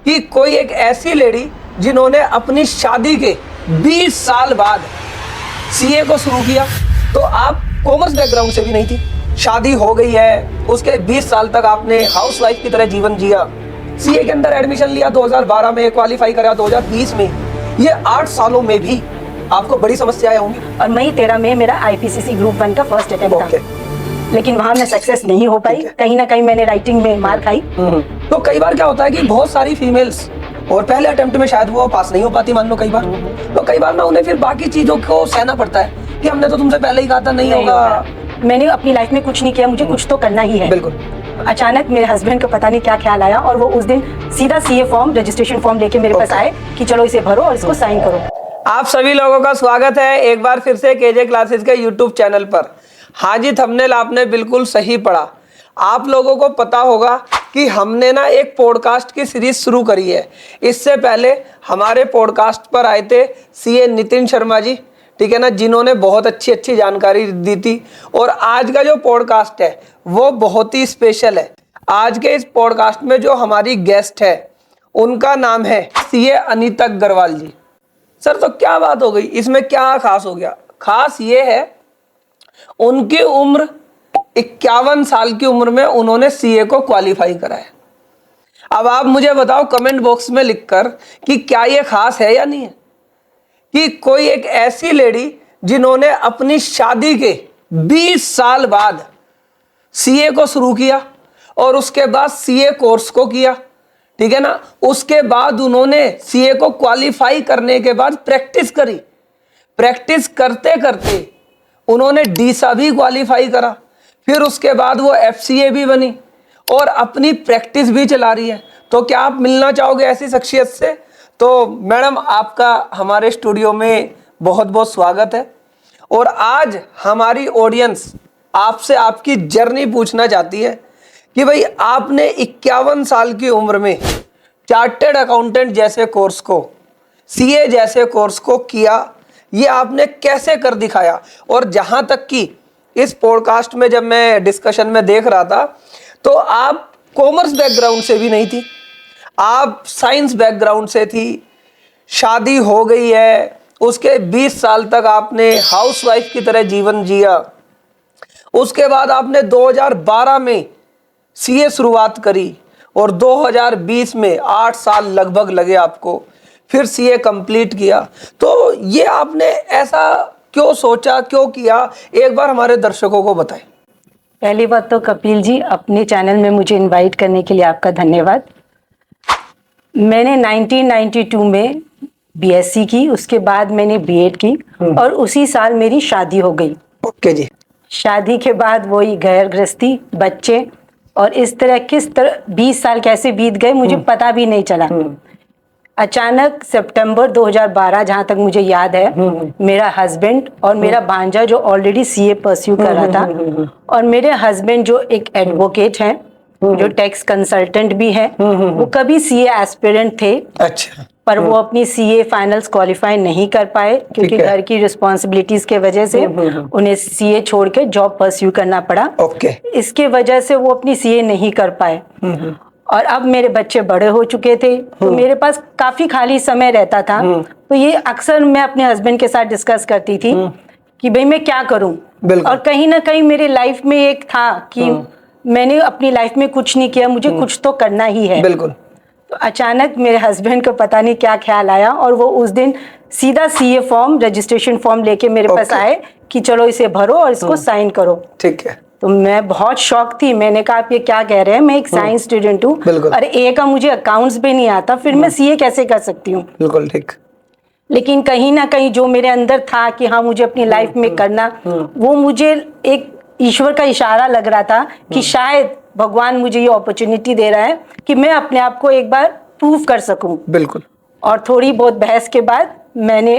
कि कोई एक ऐसी लेडी जिन्होंने अपनी शादी के 20 साल बाद सीए को शुरू किया। तो आप कॉमर्स बैकग्राउंड से भी नहीं थी, शादी हो गई है, उसके 20 साल तक आपने हाउसवाइफ की तरह जीवन जिया, सीए के अंदर एडमिशन लिया 2012 में, क्वालिफाई करा 2020 में, ये 8 सालों में भी आपको बड़ी समस्याएं होंगी। और मई 13 में मेरा आईपीसीसी ग्रुप 1 का फर्स्ट अटेम्प्ट था, लेकिन वहां मैं सक्सेस नहीं हो पाई। कहीं ना कहीं मैंने राइटिंग में मार खाई। तो कई बार क्या होता है कि बहुत सारी फीमेल्स और पहले अटेम्प्ट में शायद वो पास नहीं हो पाती, मान लो कई बार, तो कई बार ना उन्हें फिर बाकी चीजों को सहना पड़ता है कि हमने तो तुमसे पहले ही कहा था नहीं होगा। मैंने अपनी लाइफ में कुछ नहीं किया, मुझे कुछ तो करना ही है। बिल्कुल। अचानक मेरे हस्बैंड को पता नहीं क्या ख्याल आया और वो उस दिन सीधा सीए फॉर्म, रजिस्ट्रेशन फॉर्म लेके मेरे पास आए कि चलो इसे भरो और इसको साइन करो। आप सभी लोगों का स्वागत है एक बार फिर से केजे क्लासेस के यूट्यूब चैनल पर। हाँ जी, थंबनेल आपने बिल्कुल सही पढ़ा। आप लोगों को पता होगा कि हमने ना एक पॉडकास्ट की सीरीज शुरू करी है। इससे पहले हमारे पॉडकास्ट पर आए थे सीए नितिन शर्मा जी, ठीक है ना, जिन्होंने बहुत अच्छी जानकारी दी थी। और आज का जो पॉडकास्ट है वो बहुत ही स्पेशल है। आज के इस पॉडकास्ट में जो हमारी गेस्ट है उनका नाम है सीए अनीता अग्रवाल जी। सर, तो क्या बात हो गई, इसमें क्या खास हो गया? खास ये है, उनकी उम्र 51 साल की उम्र में उन्होंने सीए को क्वालिफाई करा है। अब आप मुझे बताओ कमेंट बॉक्स में लिखकर कि क्या ये खास है या नहीं है कि कोई एक ऐसी लेडी जिन्होंने अपनी शादी के 20 साल बाद सीए को शुरू किया और उसके बाद सीए कोर्स को किया, ठीक है ना, उसके बाद उन्होंने सीए को क्वालिफाई करने के बाद प्रैक्टिस करी, प्रैक्टिस करते करते उन्होंने डीसा भी क्वालिफाई करा, फिर उसके बाद वो एफसीए भी बनी और अपनी प्रैक्टिस भी चला रही है। तो क्या आप मिलना चाहोगे ऐसी शख्सियत से? तो मैडम, आपका हमारे स्टूडियो में बहुत बहुत स्वागत है। और आज हमारी ऑडियंस आपसे आपकी जर्नी पूछना चाहती है कि भाई आपने 51 साल की उम्र में चार्टेड अकाउंटेंट जैसे कोर्स को, सीए जैसे कोर्स को किया, ये आपने कैसे कर दिखाया? और जहां तक कि इस पॉडकास्ट में जब मैं डिस्कशन में देख रहा था तो आप कॉमर्स बैकग्राउंड से भी नहीं थी, आप साइंस बैकग्राउंड से थी, शादी हो गई है, उसके 20 साल तक आपने हाउसवाइफ की तरह जीवन जिया, उसके बाद आपने 2012 में सीए शुरुआत करी और 2020 में 8 साल लगभग लगे आपको, फिर सीए कंप्लीट किया। तो ये आपने ऐसा क्यों सोचा, क्यों किया, एक बार हमारे दर्शकों को बताएं। पहली बात तो कपिल जी, अपने चैनल में मुझे इनवाइट करने के लिए आपका धन्यवाद। मैंने 1992 में बीएससी की, उसके बाद मैंने बीएड की और उसी साल मेरी शादी हो गई। ओके जी। शादी के बाद वही घर गृहस्थी, बच्चे, और इस तरह किस तरह 20 साल कैसे बीत गए मुझे पता भी नहीं चला। अचानक सितंबर 2012, जहां तक मुझे याद है, मेरा हस्बैंड और मेरा भांजा जो ऑलरेडी सीए परस्यू कर रहा था, और मेरे हस्बैंड जो एक एडवोकेट हैं, जो टैक्स कंसल्टेंट भी है, वो कभी सीए एस्पिरेंट थे। अच्छा। पर वो अपनी सीए फाइनल्स क्वालिफाई नहीं कर पाए क्योंकि घर की रिस्पॉन्सिबिलिटीज के वजह से उन्हें सीए छोड़ के जॉब परस्यू करना पड़ा। ओके। इसके वजह से वो अपनी सीए नहीं कर पाए। और अब मेरे बच्चे बड़े हो चुके थे तो मेरे पास काफी खाली समय रहता था। तो ये अक्सर मैं अपने हस्बैंड के साथ डिस्कस करती थी कि भाई मैं क्या करूं। और कहीं ना कहीं मेरी लाइफ में एक था कि मैंने अपनी लाइफ में कुछ नहीं किया, मुझे कुछ तो करना ही है। बिल्कुल। तो अचानक मेरे हस्बैंड को पता नहीं क्या ख्याल आया और वो उस दिन सीधा सीए फॉर्म, रजिस्ट्रेशन फॉर्म लेके मेरे पास आए कि चलो इसे भरो और इसको साइन करो। ठीक है। तो मैं बहुत शॉक थी। मैंने कहा आप ये क्या कह रहे हैं, मैं एक साइंस स्टूडेंट हूँ और ए का मुझे अकाउंट्स भी नहीं आता, फिर मैं सीए कैसे कर सकती हूँ। बिल्कुल ठीक। लेकिन कहीं ना कहीं जो मेरे अंदर था कि हाँ मुझे अपनी लाइफ में करना, वो मुझे एक ईश्वर का इशारा लग रहा था कि शायद भगवान मुझे ये अपॉर्चुनिटी दे रहा है कि मैं अपने आप को एक बार प्रूव कर सकूं। बिल्कुल। और थोड़ी बहुत बहस के बाद मैंने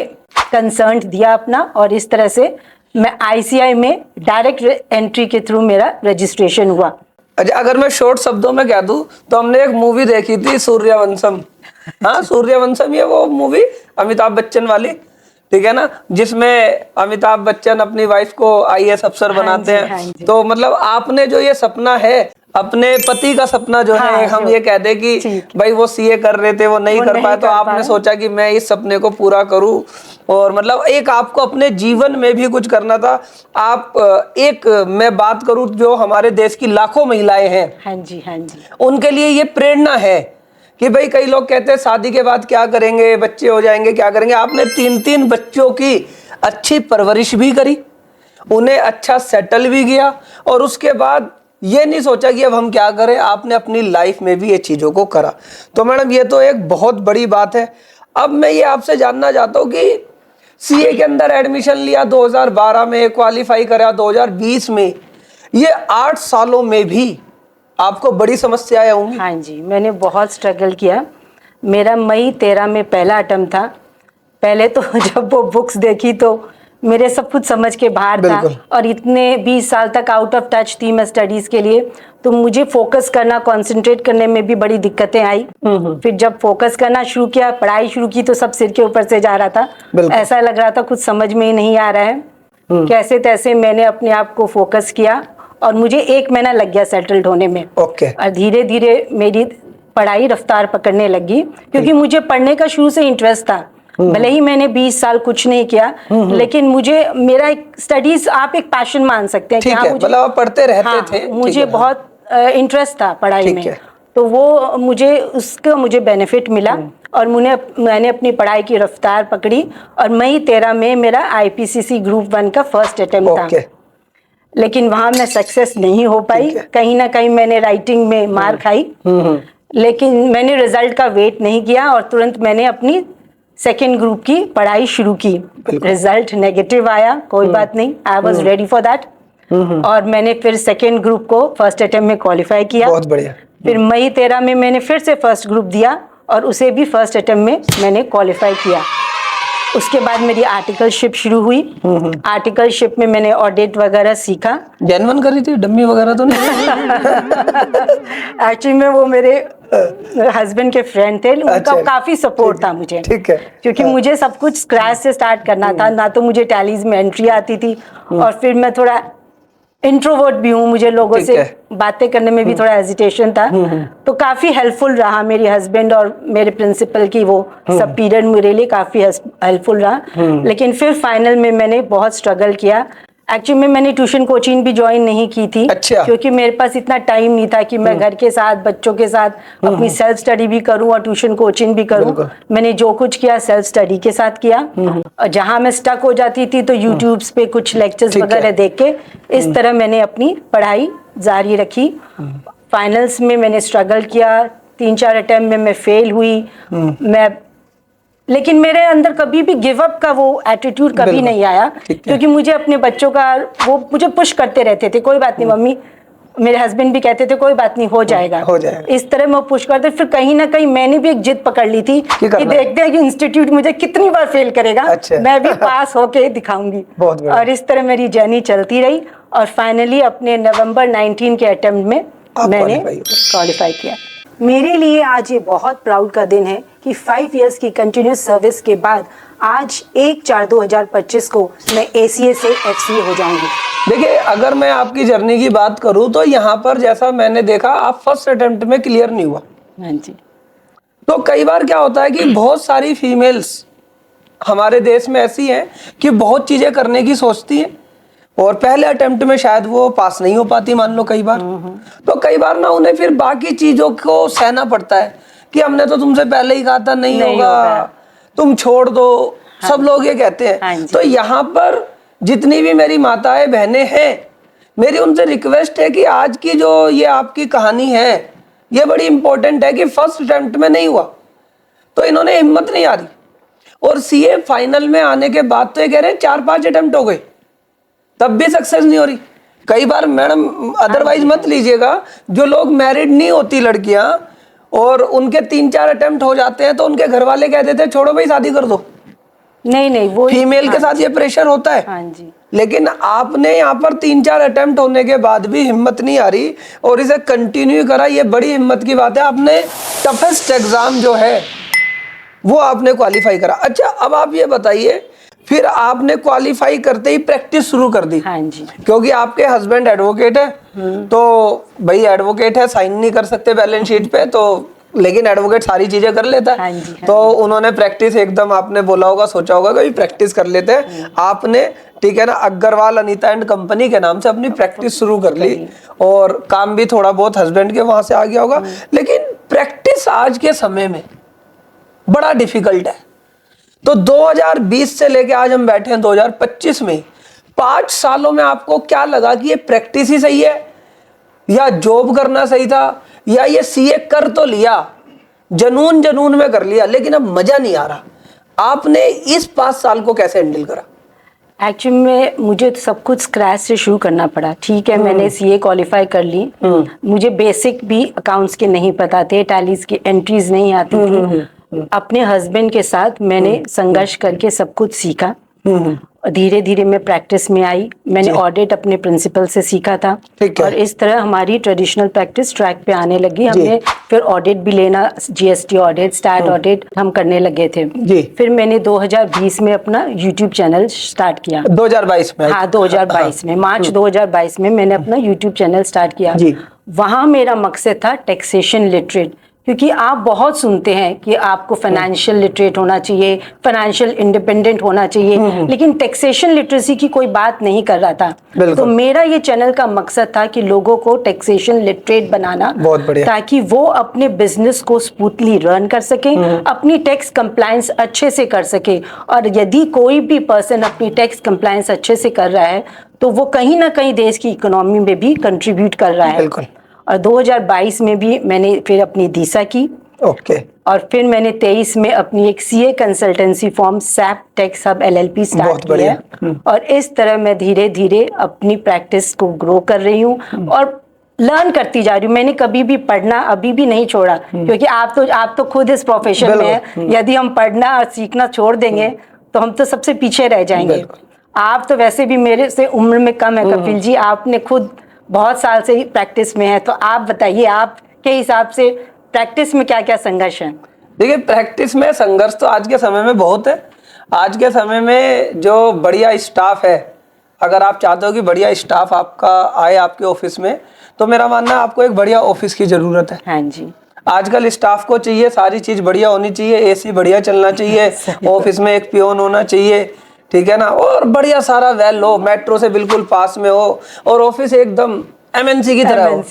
कंसर्न दिया अपना और इस तरह से मैं आईसीआई में डायरेक्ट एंट्री के थ्रू मेरा रजिस्ट्रेशन हुआ। अच्छा, अगर मैं शॉर्ट शब्दों में कह दूं तो हमने एक मूवी देखी थी सूर्यवंशम। हाँ, सूर्यवंशम, ये वो मूवी अमिताभ बच्चन वाली, ठीक है ना, जिसमें अमिताभ बच्चन अपनी वाइफ को आईएएस अफसर बनाते हैं। तो मतलब आपने जो ये सपना है अपने पति का सपना जो हाँ, है, हम ये कह दे कि ठीक। भाई वो सीए कर रहे थे, वो नहीं कर पाए, तो आपने सोचा कि मैं इस सपने को पूरा करूं, और मतलब एक आपको अपने जीवन में भी कुछ करना था। आप एक मैं बात करूं जो हमारे देश की लाखों महिलाएं हैं, हाँ जी, हाँ जी, उनके लिए ये प्रेरणा है कि भाई कई लोग कहते हैं शादी के बाद क्या करेंगे, बच्चे हो जाएंगे, क्या करेंगे। आपने 3-3 बच्चों की अच्छी परवरिश भी करी, उन्हें अच्छा सेटल भी किया, और उसके बाद ये नहीं सोचा कि अब हम क्या करें, आपने अपनी लाइफ में भी ये चीज़ों को करा। तो मैडम ये तो एक बहुत बड़ी बात है। अब मैं ये आपसे जानना चाहता हूँ कि सीए के अंदर एडमिशन लिया 2012 में, क्वालिफाई करा 2020 में, ये 8 सालों में भी आपको बड़ी समस्याएं होंगी। हाँ जी, मैंने बहुत स्ट्रगल किया। मेरा मई 13 में पहला अटेम्प्ट था। पहले तो जब वो बुक्स देखी तो मेरे सब कुछ समझ के बाहर था, और इतने 20 साल तक आउट ऑफ टच थी मैं स्टडीज के लिए, तो मुझे फोकस करना, कंसंट्रेट करने में भी बड़ी दिक्कतें आई। फिर जब फोकस करना शुरू किया, पढ़ाई शुरू की, तो सब सिर के ऊपर से जा रहा था। ऐसा लग रहा था कुछ समझ में ही नहीं आ रहा है। कैसे तैसे मैंने अपने आप को फोकस किया, और मुझे 1 महीना लग गया सेटल्ड होने में। और धीरे धीरे मेरी पढ़ाई रफ्तार पकड़ने लगी, क्योंकि मुझे पढ़ने का शुरू से इंटरेस्ट था। भले ही मैंने 20 साल कुछ नहीं किया, लेकिन मुझे मेरा एक स्टडीज आप एक पैशन मान सकते हैं। ठीक है, मतलब आप पढ़ते रहते थे। मुझे बहुत इंटरेस्ट था पढ़ाई में, तो वो मुझे बेनिफिट मिला, और मैंने अपनी पढ़ाई की रफ्तार पकड़ी, और मई 13 में मेरा आईपीसीसी ग्रुप 1 का फर्स्ट अटेम्प्ट था। लेकिन वहां मैं सक्सेस नहीं हो पाई। कहीं ना कहीं मैंने राइटिंग में मार खाई, लेकिन मैंने रिजल्ट का वेट नहीं किया, और तुरंत मैंने अपनी सेकेंड ग्रुप की पढ़ाई शुरू की। रिजल्ट नेगेटिव आया, कोई बात नहीं, I was ready for that, और मैंने फिर सेकेंड ग्रुप को फर्स्ट अटेम्प्ट में क्वालिफाई किया। बहुत बढ़िया। फिर मई 13 में मैंने फिर से फर्स्ट ग्रुप दिया, और उसे भी फर्स्ट अटेम्प्ट में मैंने क्वालिफाई किया। उसके बाद मेरी आर्टिकलशिप शुरू हुई। आर्टिकलशिप में मैंने ऑडिट वगैरह सीखा। जेन्युइन करी थी, डम्मी वगैरह तो नहीं? एक्चुअली में वो मेरे हस्बैंड के फ्रेंड थे, उनका काफी सपोर्ट था मुझे। ठीक है। क्योंकि मुझे सब कुछ स्क्रैच से स्टार्ट करना था, ना तो मुझे टैलीज में एंट्री आती थी, और फिर मैं थोड़ा इंट्रोवर्ट भी हूँ, मुझे लोगों से बातें करने में भी थोड़ा हेजिटेशन था। तो काफी हेल्पफुल रहा मेरी हस्बैंड और मेरे प्रिंसिपल की वो सब पीरियड मेरे लिए काफी हेल्पफुल रहा। लेकिन फिर फाइनल में मैंने बहुत स्ट्रगल किया। एक्चुअली में मैंने ट्यूशन कोचिंग भी ज्वाइन नहीं की थी। अच्छा। क्योंकि मेरे पास इतना टाइम नहीं था कि मैं घर के साथ, बच्चों के साथ अपनी सेल्फ स्टडी भी करूं और ट्यूशन कोचिंग भी करूं। मैंने जो कुछ किया सेल्फ स्टडी के साथ किया, और जहां मैं स्टक हो जाती थी तो यूट्यूब पे कुछ लेक्चर्स वगैरह देख के इस तरह मैंने अपनी पढ़ाई जारी रखी। फाइनल्स में मैंने स्ट्रगल किया, 3-4 अटेम्प्ट में मैं फेल हुई। लेकिन मेरे अंदर कभी भी गिव अप का वो एटीट्यूड कभी नहीं आया, क्योंकि मुझे अपने बच्चों का वो मुझे पुश करते रहते थे, कोई बात नहीं मम्मी, मेरे हस्बैंड भी कहते थे कोई बात नहीं, हो जाएगा। इस तरह मैं पुश करते। फिर कहीं ना कहीं मैंने भी एक जिद पकड़ ली थी कि देखते हैं कि इंस्टीट्यूट मुझे कितनी बार फेल करेगा। अच्छा। मैं भी पास होके दिखाऊंगी। और इस तरह मेरी जर्नी चलती रही, और फाइनली अपने नवंबर 19 के अटेम्प्ट में मैंने क्वालिफाई किया। मेरे लिए आज ये बहुत प्राउड का दिन है कि 5 इयर्स की कंटिन्यूस सर्विस के बाद आज 1/4/2025 को मैं ACA से FCA हो जाऊंगी। देखिए, अगर मैं आपकी जर्नी की बात करूं तो यहाँ पर जैसा मैंने देखा, आप फर्स्ट अटेम्प्ट में क्लियर नहीं हुआ। हाँ जी। तो कई बार क्या होता है कि बहुत सारी फीमेल्स हमारे देश में ऐसी हैं कि बहुत चीजें करने की सोचती हैं, और पहले अटेम्प्ट में शायद वो पास नहीं हो पाती, मान लो कई बार। तो कई बार ना उन्हें फिर बाकी चीजों को सहना पड़ता है कि हमने तो तुमसे पहले ही कहा था नहीं होगा, तुम छोड़ दो। हाँ। सब लोग ये कहते हैं। हाँ। तो यहाँ पर जितनी भी मेरी माताएं बहनें हैं, मेरी उनसे रिक्वेस्ट है कि आज की जो ये आपकी कहानी है, ये बड़ी इंपॉर्टेंट है कि फर्स्ट अटेम्प्ट में नहीं हुआ तो इन्होंने हिम्मत नहीं आ रही, और CA फाइनल में आने के बाद तो ये कह रहे हैं 4-5 अटेम्प्ट हो गए, तब भी सक्सेस नहीं हो रही। कई बार मैडम अदरवाइज मत लीजिएगा, जो लोग मैरिड नहीं होती लड़कियां और उनके 3-4 अटेम्प्ट हो जाते हैं तो उनके घर वाले कह देते हैं छोड़ो भाई शादी कर दो। नहीं वो फीमेल के साथ ये प्रेशर होता है। हाँ जी। लेकिन आपने यहाँ पर 3-4 अटेम्प्ट होने के बाद भी हिम्मत नहीं आ रही और इसे कंटिन्यू करा, ये बड़ी हिम्मत की बात है। आपने टफेस्ट एग्जाम जो है वो आपने क्वालिफाई करा। अच्छा, अब आप ये बताइए फिर आपने क्वालिफाई करते ही प्रैक्टिस शुरू कर दी। हाँ जी। क्योंकि आपके हस्बैंड एडवोकेट है, तो भाई एडवोकेट है, साइन नहीं कर सकते बैलेंस शीट पे, तो लेकिन एडवोकेट सारी चीजें कर लेता है। हाँ जी, हाँ तो उन्होंने प्रैक्टिस एकदम, आपने बोला होगा, सोचा होगा कि प्रैक्टिस कर लेते हैं। आपने, ठीक है ना, अग्रवाल अनीता एंड कंपनी के नाम से अपनी प्रैक्टिस शुरू कर ली, और काम भी थोड़ा बहुत हस्बैंड के वहां से आ गया होगा। लेकिन प्रैक्टिस आज के समय में बड़ा डिफिकल्ट है। तो 2020 से लेके आज हम बैठे हैं 2025 में, 5 सालों में आपको क्या लगा कि ये प्रैक्टिस ही सही है, या जॉब करना सही था, या ये सीए कर तो लिया, जनून में कर लिया, लेकिन अब मजा नहीं आ रहा? आपने इस 5 साल को कैसे हैंडल करा? एक्चुअली में मुझे तो सब कुछ स्क्रैच से शुरू करना पड़ा। ठीक है, मैंने सीए क्वालिफाई कर ली, मुझे बेसिक भी अकाउंट्स के नहीं पता थे, टैलीज की एंट्रीज नहीं आती थी। अपने हस्बैंड के साथ मैंने संघर्ष करके सब कुछ सीखा। धीरे धीरे मैं प्रैक्टिस में आई। मैंने ऑडिट अपने प्रिंसिपल से सीखा था, और इस तरह हमारी ट्रेडिशनल प्रैक्टिस ट्रैक पे आने लगी। हमने फिर ऑडिट भी लेना, जीएसटी ऑडिट, स्टैट ऑडिट हम करने लगे थे। फिर मैंने 2020 में अपना यूट्यूब चैनल स्टार्ट किया। 2022 में? हाँ, 2022 में, मार्च 2022 में मैंने अपना यूट्यूब चैनल स्टार्ट किया। वहाँ मेरा मकसद था टैक्सेशन लिटरेट, क्योंकि आप बहुत सुनते हैं कि आपको फाइनेंशियल लिटरेट होना चाहिए, फाइनेंशियल इंडिपेंडेंट होना चाहिए, लेकिन टैक्सेशन लिटरेसी की कोई बात नहीं कर रहा था। तो मेरा ये चैनल का मकसद था कि लोगों को टैक्सेशन लिटरेट बनाना, ताकि वो अपने बिजनेस को स्मूथली रन कर सके, अपनी टैक्स कंप्लायंस अच्छे से कर सके। और यदि कोई भी पर्सन अपनी टैक्स कंप्लायंस अच्छे से कर रहा है, तो वो कहीं ना कहीं देश की इकोनॉमी में भी कंट्रीब्यूट कर रहा है। और 2022 में भी मैंने फिर अपनी दीसा की। और फिर मैंने 23 में अपनी एक CA consultancy form SAP tax hub LLP start किया। और इस तरह मैं धीरे धीरे अपनी प्रैक्टिस को ग्रो कर रही हूँ और लर्न करती जा रही हूँ। मैंने कभी भी पढ़ना अभी भी नहीं छोड़ा, क्योंकि आप तो खुद इस प्रोफेशन में हैं। यदि हम पढ़ना और सीखना छोड़ देंगे तो हम तो सबसे पीछे रह जाएंगे। आप तो वैसे भी मेरे से उम्र में कम है कपिल जी, आपने खुद बहुत साल से ही प्रैक्टिस में है, तो आप बताइए आपके हिसाब से प्रैक्टिस में क्या क्या संघर्ष है? देखिए, प्रैक्टिस में संघर्ष तो आज के समय में बहुत है। आज के समय में जो बढ़िया स्टाफ है, अगर आप चाहते हो कि बढ़िया स्टाफ आपका आए आपके ऑफिस में, तो मेरा मानना है आपको एक बढ़िया ऑफिस की जरूरत है। हाँ जी, आजकल स्टाफ को चाहिए, सारी चीज बढ़िया होनी चाहिए, एसी बढ़िया चलना चाहिए, ऑफिस में एक पियोन होना चाहिए, ठीक है ना, और बढ़िया सारा वेल हो, मेट्रो से बिल्कुल पास में हो, और ऑफिस एकदम एमएनसी की तरह हो,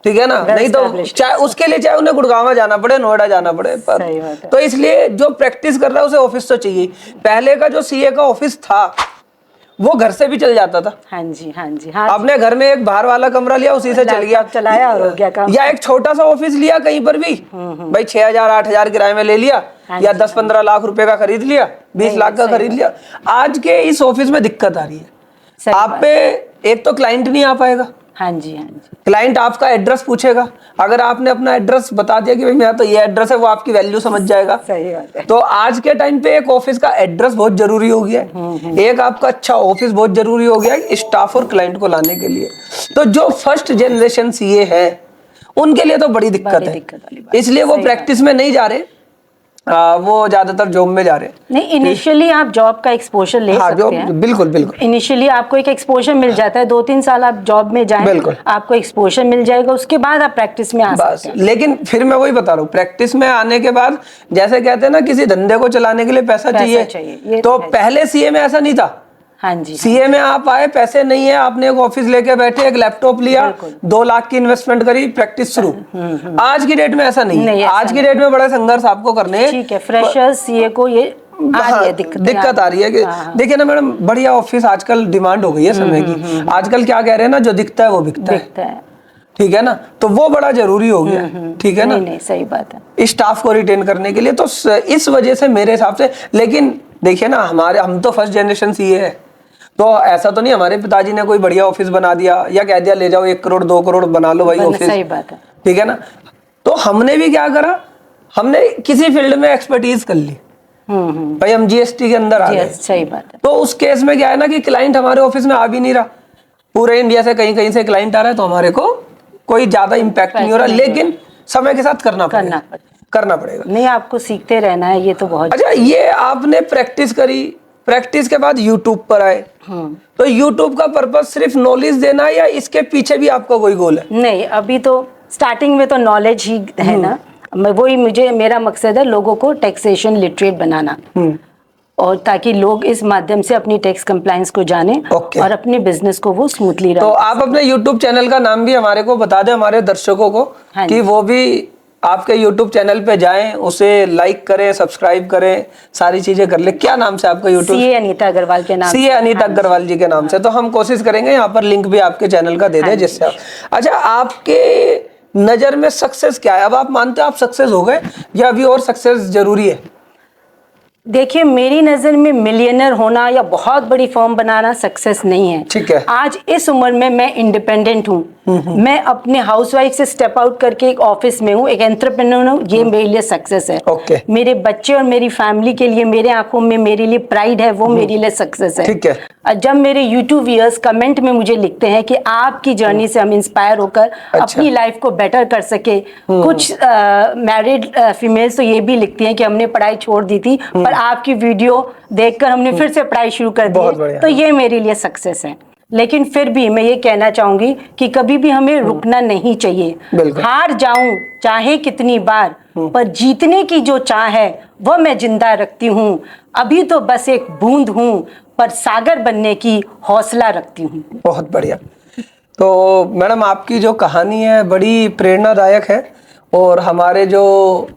ठीक है ना। नहीं तो चाहे उसके लिए चाहे उन्हें गुड़गांव जाना पड़े, नोएडा जाना पड़े, पर तो इसलिए जो प्रैक्टिस कर रहा है उसे ऑफिस तो चाहिए। पहले का जो सीए का ऑफिस था वो घर से भी चल जाता था। हाँ जी, हाँ जी, हाँ। आपने घर में एक बाहर वाला कमरा लिया, उसी से चल गया, चलाया और हो गया काम। या एक छोटा सा ऑफिस लिया कहीं पर भी, भाई 6,000-8,000 किराए में ले लिया, या 10-15 लाख रुपए का खरीद लिया, 20 लाख का खरीद लिया। आज के इस ऑफिस में दिक्कत आ रही है, आप पे एक तो क्लाइंट नहीं आ पाएगा। हाँ जी, हाँ जी। क्लाइंट आपका एड्रेस पूछेगा, अगर आपने अपना एड्रेस बता दिया कि भाई मेरा तो ये एड्रेस है, वो आपकी वैल्यू समझ जाएगा। सही बात है। तो आज के टाइम पे एक ऑफिस का एड्रेस बहुत जरूरी हो गया है, एक आपका अच्छा ऑफिस बहुत जरूरी हो गया है स्टाफ और क्लाइंट को लाने के लिए। तो जो फर्स्ट जनरेशन सीए है उनके लिए तो बड़ी दिक्कत है, इसलिए वो प्रैक्टिस में नहीं जा रहे, वो ज्यादातर जॉब में जा रहे हैं। नहीं, इनिशियली आप जॉब का एक्सपोजर ले सकते हैं। बिल्कुल बिल्कुल, इनिशियली आपको एक एक्सपोजर मिल जाता है, 2-3 साल आप जॉब में जाएं, आपको एक्सपोजर मिल जाएगा, उसके बाद आप प्रैक्टिस में आ सकते हैं। लेकिन फिर मैं वही बता रहा हूँ, प्रैक्टिस में आने के बाद जैसे कहते हैं ना, किसी धंधे को चलाने के लिए पैसा चाहिए। तो पहले सीए में ऐसा नहीं था। हाँ जी, सीए में आप आए, पैसे नहीं है, आपने एक ऑफिस लेके बैठे, एक लैपटॉप लिया, 2 लाख की इन्वेस्टमेंट करी, प्रैक्टिस शुरू। आज की डेट में ऐसा नहीं है। आज की डेट में बड़ा संघर्ष आपको करने हैं। ठीक है, फ्रेशर्स सीए को ये दिक्कत आ रही है कि देखिए ना मैडम, बढ़िया ऑफिस आजकल डिमांड हो गई है समय की। आजकल क्या कह रहे हैं ना, जो दिखता है वो बिकता है, ठीक है ना, तो वो बड़ा जरूरी हो गया, ठीक है ना। नहीं, सही बात है, स्टाफ को रिटेन करने के लिए। तो इस वजह से मेरे हिसाब से, लेकिन देखिए ना, हम तो फर्स्ट जनरेशन सीए है, तो ऐसा तो नहीं हमारे पिताजी ने कोई बढ़िया ऑफिस बना दिया या कह दिया ले जाओ 1 करोड़ 2 करोड़ बना लो भाई ऑफिस। सही बात है, ठीक है ना। तो हमने भी क्या करा, हमने किसी फील्ड में एक्सपर्टीज कर ली, भाई हम जीएसटी के अंदर आ गए। सही बात है। तो उस केस में क्या है ना कि क्लाइंट हमारे ऑफिस में आ भी नहीं रहा, पूरे इंडिया से कहीं कहीं से क्लाइंट आ रहा है, तो हमारे को कोई ज्यादा इम्पैक्ट नहीं हो रहा, लेकिन समय के साथ करना पड़ेगा। नहीं, आपको सीखते रहना है, ये तो बहुत। अच्छा, ये आपने प्रैक्टिस करी, प्रैक्टिस के बाद यूट्यूब पर आए। तो यूट्यूब का पर्पस सिर्फ नॉलेज देना है या इसके पीछे भी आपका कोई गोल है? नहीं, अभी तो स्टार्टिंग में तो नॉलेज ही है ना, मेरा मकसद है लोगों को टैक्सेशन लिटरेट बनाना, और ताकि लोग इस माध्यम से अपनी टैक्स कंप्लायंस को जाने और अपने बिजनेस को वो स्मूथली रन। तो आप अपने यूट्यूब चैनल का नाम भी हमारे को बता दें, हमारे दर्शकों को, कि वो भी आपके यूट्यूब चैनल पे जाएं, उसे लाइक करें, सब्सक्राइब करें, सारी चीजें कर ले। क्या नाम से आपका यूट्यूब? सीए अनीता अग्रवाल के नाम। सीए अनीता अग्रवाल जी के नाम से। तो हम कोशिश करेंगे यहाँ पर लिंक भी आपके चैनल का दे दें, जिससे आप। अच्छा, आपके नजर में सक्सेस क्या है? अब आप मानते हो आप सक्सेस हो गए या अभी और सक्सेस जरूरी है? देखिए, मेरी नज़र में मिलियनर होना या बहुत बड़ी फर्म बनाना सक्सेस नहीं है। ठीक है। आज इस उम्र में मैं इंडिपेंडेंट हूँ, मैं अपने हाउसवाइफ से स्टेप आउट करके एक ऑफिस में हूँ, एक एंटरप्रेन्योर हूँ, ये मेरे लिए सक्सेस है। मेरे बच्चे और मेरी फैमिली के लिए, मेरे आंखों में मेरे लिए प्राइड है, वो मेरे लिए सक्सेस है। ठीक है। जब मेरे यूट्यूब व्यूअर्स कमेंट में मुझे लिखते हैं कि आपकी जर्नी से हम इंस्पायर होकर अपनी लाइफ को बेटर कर सके, कुछ मैरिड फीमेल्स तो ये भी लिखती हैं कि हमने पढ़ाई छोड़ दी थी पर आपकी वीडियो देखकर हमने फिर से पढ़ाई शुरू कर दी, तो ये मेरे लिए सक्सेस है। लेकिन फिर भी मैं ये कहना चाहूंगी कि कभी भी हमें रुकना नहीं चाहिए। हार जाऊं चाहे कितनी बार, पर जीतने की जो चाह है वह मैं जिंदा रखती हूँ। अभी तो बस एक बूंद हूँ, पर सागर बनने की हौसला रखती हूँ। बहुत बढ़िया। तो मैडम, आपकी जो कहानी है बड़ी प्रेरणादायक है, और हमारे जो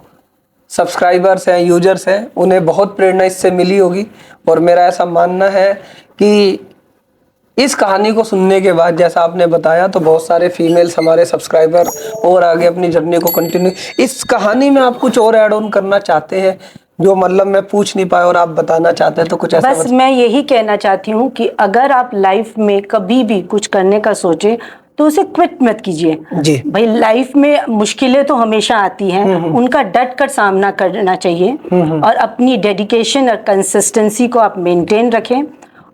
सब्सक्राइबर्स हैं, यूजर्स हैं, उन्हें बहुत प्रेरणा इससे मिली होगी। और मेरा ऐसा मानना है कि इस कहानी को सुनने के बाद, जैसा आपने बताया, तो बहुत सारे फीमेल्स हमारे सब्सक्राइबर और आगे अपनी जर्नी को कंटिन्यू। इस कहानी में आप कुछ और ऐड ऑन करना चाहते हैं जो मतलब मैं पूछ नहीं पाया और आप बताना चाहते हैं, तो कुछ ऐसा? बस मैं यही कहना चाहती हूँ कि अगर आप लाइफ में कभी भी कुछ करने का सोचे तो उसे क्विट मत कीजिए जी। भाई, लाइफ में मुश्किलें तो हमेशा आती हैं, उनका डट कर सामना करना चाहिए, और अपनी डेडिकेशन और कंसिस्टेंसी को आप मेंटेन रखें,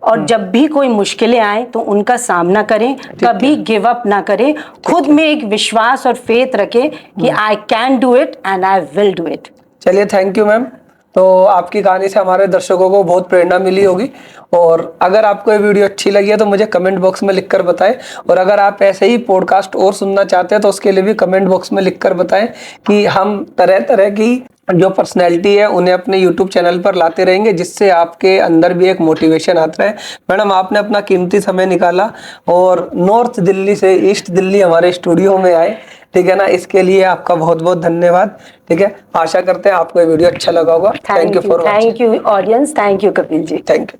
और जब भी कोई मुश्किलें आए तो उनका सामना करें, कभी गिव अप ना करें, खुद में एक विश्वास और फेथ रखें कि I can do it and I will do it. चलिए, थैंक यू मैम। तो आपकी कहानी से हमारे दर्शकों को बहुत प्रेरणा मिली होगी, और अगर आपको ये वीडियो अच्छी लगी है तो मुझे कमेंट बॉक्स में लिखकर बताएं, और अगर आप ऐसे ही पॉडकास्ट और सुनना चाहते हैं तो उसके लिए भी कमेंट बॉक्स में लिखकर बताएं कि हम तरह तरह की जो पर्सनैलिटी है उन्हें अपने यूट्यूब चैनल पर लाते रहेंगे, जिससे आपके अंदर भी एक मोटिवेशन आता है। मैडम, आपने अपना कीमती समय निकाला और नॉर्थ दिल्ली से ईस्ट दिल्ली हमारे स्टूडियो में आए, ठीक है ना, इसके लिए आपका बहुत बहुत धन्यवाद। ठीक है, आशा करते हैं आपको ये वीडियो अच्छा लगा होगा। Thank you for watching. Thank you audience, thank you Kapil ji, thank you.